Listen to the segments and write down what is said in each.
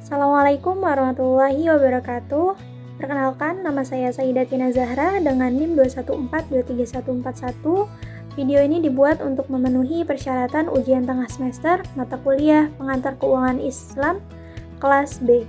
Assalamualaikum warahmatullahi wabarakatuh. Perkenalkan, nama saya Saidatina Zahra dengan NIM 214231141. Video ini dibuat untuk memenuhi persyaratan ujian tengah semester mata kuliah Pengantar Keuangan Islam kelas B.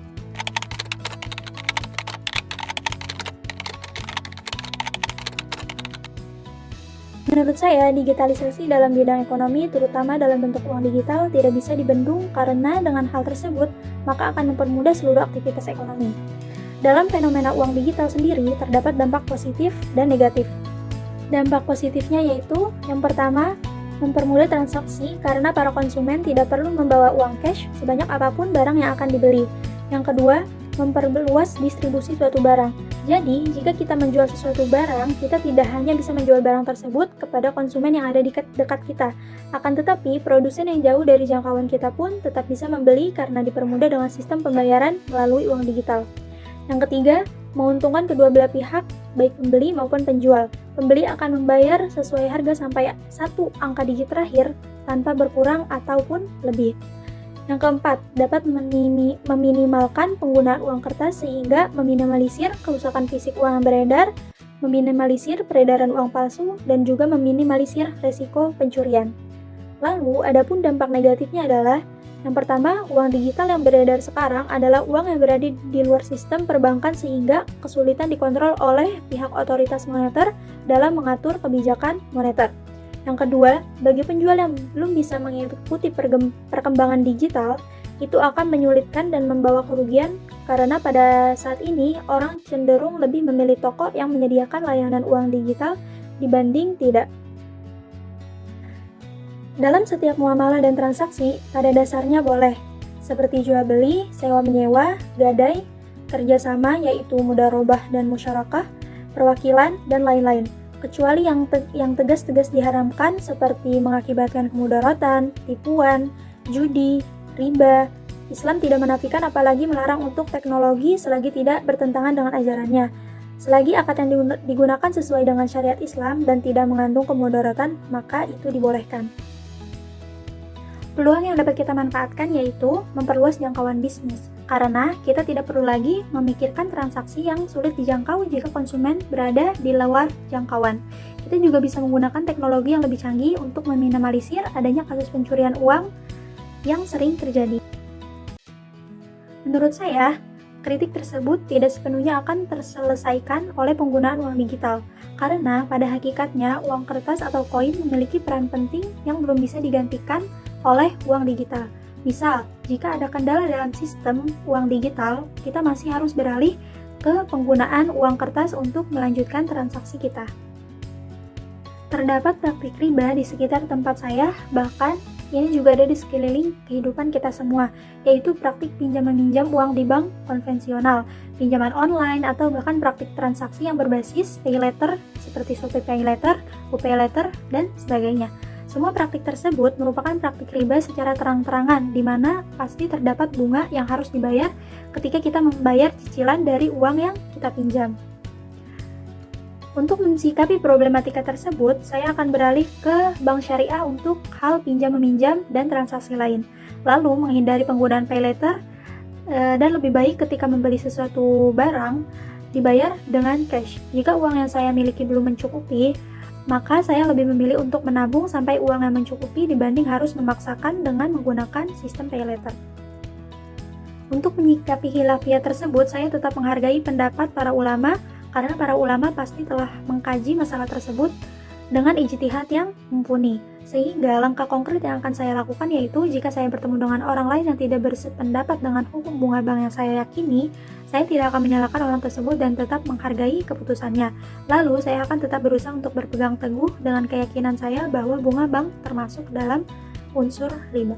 Menurut saya, digitalisasi dalam bidang ekonomi, terutama dalam bentuk uang digital, tidak bisa dibendung karena dengan hal tersebut, maka akan mempermudah seluruh aktivitas ekonomi. Dalam fenomena uang digital sendiri, terdapat dampak positif dan negatif. Dampak positifnya yaitu, yang pertama, mempermudah transaksi karena para konsumen tidak perlu membawa uang cash sebanyak apapun barang yang akan dibeli. Yang kedua, memperluas distribusi suatu barang. Jadi, jika kita menjual sesuatu barang, kita tidak hanya bisa menjual barang tersebut kepada konsumen yang ada di dekat kita. Akan tetapi, produsen yang jauh dari jangkauan kita pun tetap bisa membeli karena dipermudah dengan sistem pembayaran melalui uang digital. Yang ketiga, menguntungkan kedua belah pihak, baik pembeli maupun penjual. Pembeli akan membayar sesuai harga sampai satu angka digit terakhir tanpa berkurang ataupun lebih. Yang keempat, dapat meminimalkan penggunaan uang kertas sehingga meminimalisir kerusakan fisik uang yang beredar, meminimalisir peredaran uang palsu, dan juga meminimalisir resiko pencurian. Lalu, adapun dampak negatifnya adalah, yang pertama, uang digital yang beredar sekarang adalah uang yang berada di luar sistem perbankan sehingga kesulitan dikontrol oleh pihak otoritas moneter dalam mengatur kebijakan moneter. Yang kedua, bagi penjual yang belum bisa mengikuti perkembangan digital, itu akan menyulitkan dan membawa kerugian karena pada saat ini orang cenderung lebih memilih toko yang menyediakan layanan uang digital dibanding tidak. Dalam setiap muamalah dan transaksi, pada dasarnya boleh, seperti jual beli, sewa menyewa, gadai, kerjasama yaitu mudharabah dan musyarakah, perwakilan, dan lain-lain. Kecuali yang tegas-tegas diharamkan seperti mengakibatkan kemudaratan, tipuan, judi, riba. Islam tidak menafikan apalagi melarang untuk teknologi selagi tidak bertentangan dengan ajarannya. Selagi akad yang digunakan sesuai dengan syariat Islam dan tidak mengandung kemudaratan, maka itu dibolehkan. Peluang yang dapat kita manfaatkan yaitu memperluas jangkauan bisnis, karena kita tidak perlu lagi memikirkan transaksi yang sulit dijangkau jika konsumen berada di luar jangkauan. Kita juga bisa menggunakan teknologi yang lebih canggih untuk meminimalisir adanya kasus pencurian uang yang sering terjadi. Menurut saya, kritik tersebut tidak sepenuhnya akan terselesaikan oleh penggunaan uang digital, karena pada hakikatnya uang kertas atau koin memiliki peran penting yang belum bisa digantikan oleh uang digital. Misal, jika ada kendala dalam sistem uang digital, kita masih harus beralih ke penggunaan uang kertas untuk melanjutkan transaksi kita. Terdapat praktik riba di sekitar tempat saya, bahkan ini juga ada di sekeliling kehidupan kita semua, yaitu praktik pinjam-meminjam uang di bank konvensional, pinjaman online, atau bahkan praktik transaksi yang berbasis pay letter seperti Shopee Pay Later, UPay Later, dan sebagainya. Semua praktik tersebut merupakan praktik riba secara terang-terangan, di mana pasti terdapat bunga yang harus dibayar ketika kita membayar cicilan dari uang yang kita pinjam. Untuk mensikapi problematika tersebut, saya akan beralih ke bank syariah untuk hal pinjam-meminjam dan transaksi lain. Lalu, menghindari penggunaan pay letter, dan lebih baik ketika membeli sesuatu barang, dibayar dengan cash. Jika uang yang saya miliki belum mencukupi, maka saya lebih memilih untuk menabung sampai uang yang mencukupi dibanding harus memaksakan dengan menggunakan sistem pay letter. Untuk menyikapi khilafiyah tersebut, saya tetap menghargai pendapat para ulama karena para ulama pasti telah mengkaji masalah tersebut dengan ijtihad yang mumpuni. Sehingga langkah konkret yang akan saya lakukan yaitu jika saya bertemu dengan orang lain yang tidak bersependapat dengan hukum bunga bank yang saya yakini, saya tidak akan menyalahkan orang tersebut dan tetap menghargai keputusannya. Lalu, saya akan tetap berusaha untuk berpegang teguh dengan keyakinan saya bahwa bunga bank termasuk dalam unsur riba.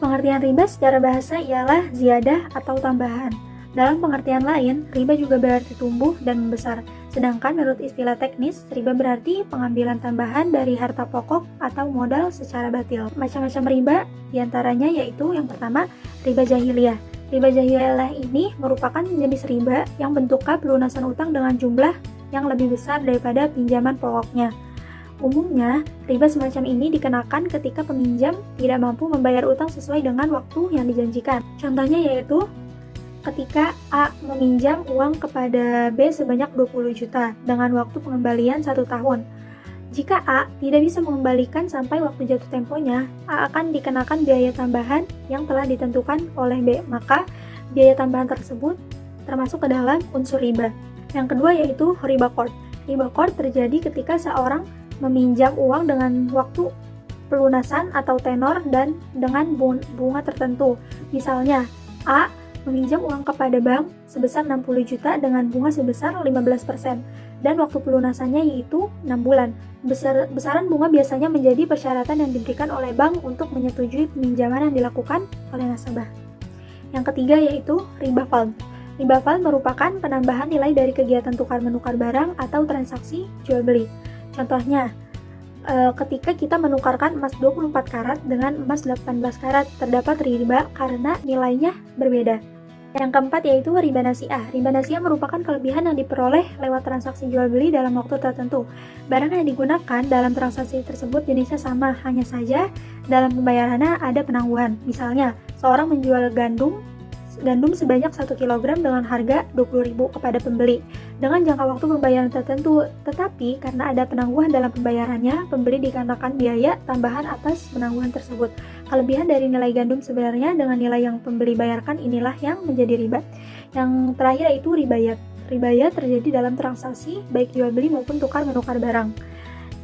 Pengertian riba secara bahasa ialah ziyadah atau tambahan. Dalam pengertian lain, riba juga berarti tumbuh dan membesar. Sedangkan menurut istilah teknis, riba berarti pengambilan tambahan dari harta pokok atau modal secara batil. Macam-macam riba diantaranya yaitu yang pertama, riba jahiliyah. Riba jahiliyah ini merupakan jenis riba yang bentuknya pelunasan utang dengan jumlah yang lebih besar daripada pinjaman pokoknya. Umumnya, riba semacam ini dikenakan ketika peminjam tidak mampu membayar utang sesuai dengan waktu yang dijanjikan. Contohnya yaitu ketika A meminjam uang kepada B sebanyak 20 juta dengan waktu pengembalian 1 tahun. Jika A tidak bisa mengembalikan sampai waktu jatuh temponya, A akan dikenakan biaya tambahan yang telah ditentukan oleh B. Maka, biaya tambahan tersebut termasuk ke dalam unsur riba. Yang kedua yaitu riba qard. Riba qard terjadi ketika seorang meminjam uang dengan waktu pelunasan atau tenor dan dengan bunga tertentu. Misalnya, A meminjam uang kepada bank sebesar 60 juta dengan bunga sebesar 15% dan waktu pelunasannya yaitu 6 bulan. Besaran bunga biasanya menjadi persyaratan yang diberikan oleh bank untuk menyetujui peminjaman yang dilakukan oleh nasabah. Yang ketiga yaitu riba fald. Riba fald merupakan penambahan nilai dari kegiatan tukar-menukar barang atau transaksi jual-beli. Contohnya, ketika kita menukarkan emas 24 karat dengan emas 18 karat, terdapat riba karena nilainya berbeda. Yang keempat yaitu riba nasiah. Riba nasiah merupakan kelebihan yang diperoleh lewat transaksi jual-beli dalam waktu tertentu. Barang yang digunakan dalam transaksi tersebut jenisnya sama, hanya saja dalam pembayarannya ada penangguhan. Misalnya, seorang menjual gandum sebanyak 1 kg dengan harga 20.000 kepada pembeli dengan jangka waktu pembayaran tertentu, tetapi karena ada penangguhan dalam pembayarannya, pembeli dikenakan biaya tambahan atas penangguhan tersebut. Kelebihan dari nilai gandum sebenarnya dengan nilai yang pembeli bayarkan inilah yang menjadi riba. Yang terakhir yaitu ribayat. Ribayat terjadi dalam transaksi baik jual beli maupun tukar-menukar barang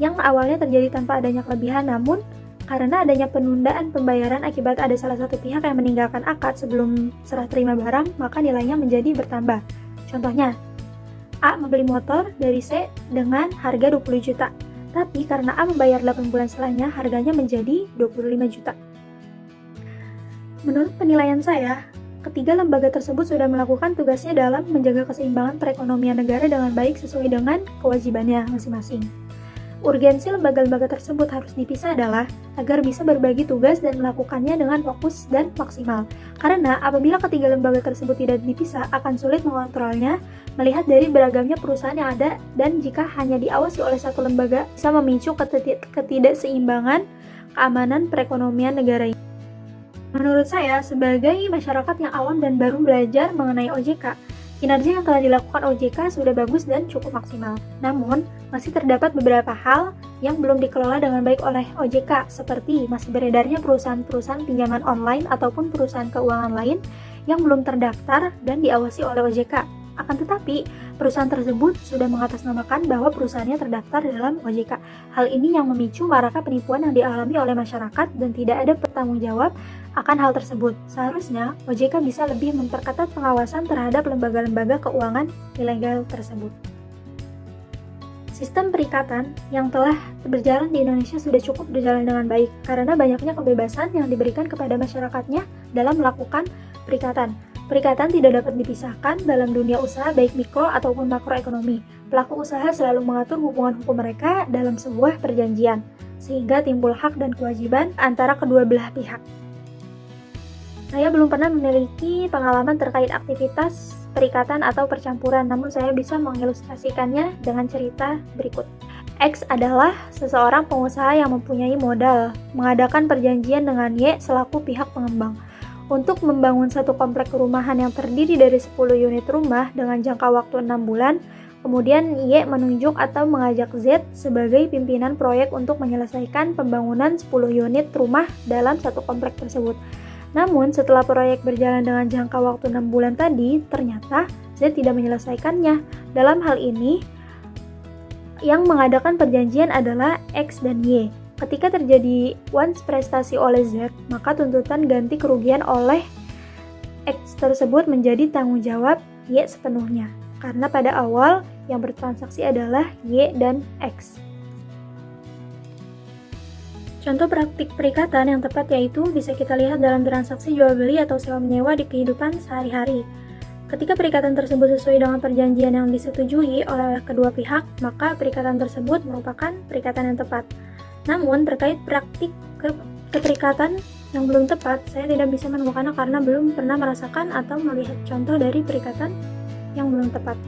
yang awalnya terjadi tanpa adanya kelebihan, namun karena adanya penundaan pembayaran akibat ada salah satu pihak yang meninggalkan akad sebelum serah terima barang, maka nilainya menjadi bertambah. Contohnya, A membeli motor dari C dengan harga 20 juta, tapi karena A membayar 8 bulan setelahnya, harganya menjadi 25 juta. Menurut penilaian saya, ketiga lembaga tersebut sudah melakukan tugasnya dalam menjaga keseimbangan perekonomian negara dengan baik sesuai dengan kewajibannya masing-masing. Urgensi lembaga-lembaga tersebut harus dipisah adalah agar bisa berbagi tugas dan melakukannya dengan fokus dan maksimal. Karena apabila ketiga lembaga tersebut tidak dipisah, akan sulit mengontrolnya, melihat dari beragamnya perusahaan yang ada, dan jika hanya diawasi oleh satu lembaga, bisa memicu ketidakseimbangan keamanan perekonomian negara ini. Menurut saya, sebagai masyarakat yang awam dan baru belajar mengenai OJK, kinerja yang telah dilakukan OJK sudah bagus dan cukup maksimal. Namun, masih terdapat beberapa hal yang belum dikelola dengan baik oleh OJK, seperti masih beredarnya perusahaan-perusahaan pinjaman online ataupun perusahaan keuangan lain yang belum terdaftar dan diawasi oleh OJK. Akan tetapi, perusahaan tersebut sudah mengatasnamakan bahwa perusahaannya terdaftar dalam OJK. Hal ini yang memicu maraknya penipuan yang dialami oleh masyarakat dan tidak ada bertanggung jawab akan hal tersebut. Seharusnya, OJK bisa lebih memperketat pengawasan terhadap lembaga-lembaga keuangan ilegal tersebut. Sistem perikatan yang telah berjalan di Indonesia sudah cukup berjalan dengan baik karena banyaknya kebebasan yang diberikan kepada masyarakatnya dalam melakukan perikatan. Perikatan tidak dapat dipisahkan dalam dunia usaha baik mikro ataupun makroekonomi. Pelaku usaha selalu mengatur hubungan hukum mereka dalam sebuah perjanjian, sehingga timbul hak dan kewajiban antara kedua belah pihak. Saya belum pernah memiliki pengalaman terkait aktivitas perikatan atau percampuran, namun saya bisa mengilustrasikannya dengan cerita berikut. X adalah seseorang pengusaha yang mempunyai modal, mengadakan perjanjian dengan Y selaku pihak pengembang untuk membangun satu komplek perumahan yang terdiri dari 10 unit rumah dengan jangka waktu 6 bulan. Kemudian Y menunjuk atau mengajak Z sebagai pimpinan proyek untuk menyelesaikan pembangunan 10 unit rumah dalam satu komplek tersebut. Namun setelah proyek berjalan dengan jangka waktu 6 bulan tadi, ternyata Z tidak menyelesaikannya. Dalam hal ini, yang mengadakan perjanjian adalah X dan Y. Ketika terjadi once prestasi oleh Z, maka tuntutan ganti kerugian oleh X tersebut menjadi tanggung jawab Y sepenuhnya. Karena pada awal yang bertransaksi adalah Y dan X. Contoh praktik perikatan yang tepat yaitu bisa kita lihat dalam transaksi jual beli atau sewa menyewa di kehidupan sehari-hari. Ketika perikatan tersebut sesuai dengan perjanjian yang disetujui oleh kedua pihak, maka perikatan tersebut merupakan perikatan yang tepat. Namun, terkait praktik keperikatan yang belum tepat, saya tidak bisa menemukannya karena belum pernah merasakan atau melihat contoh dari perikatan yang belum tepat.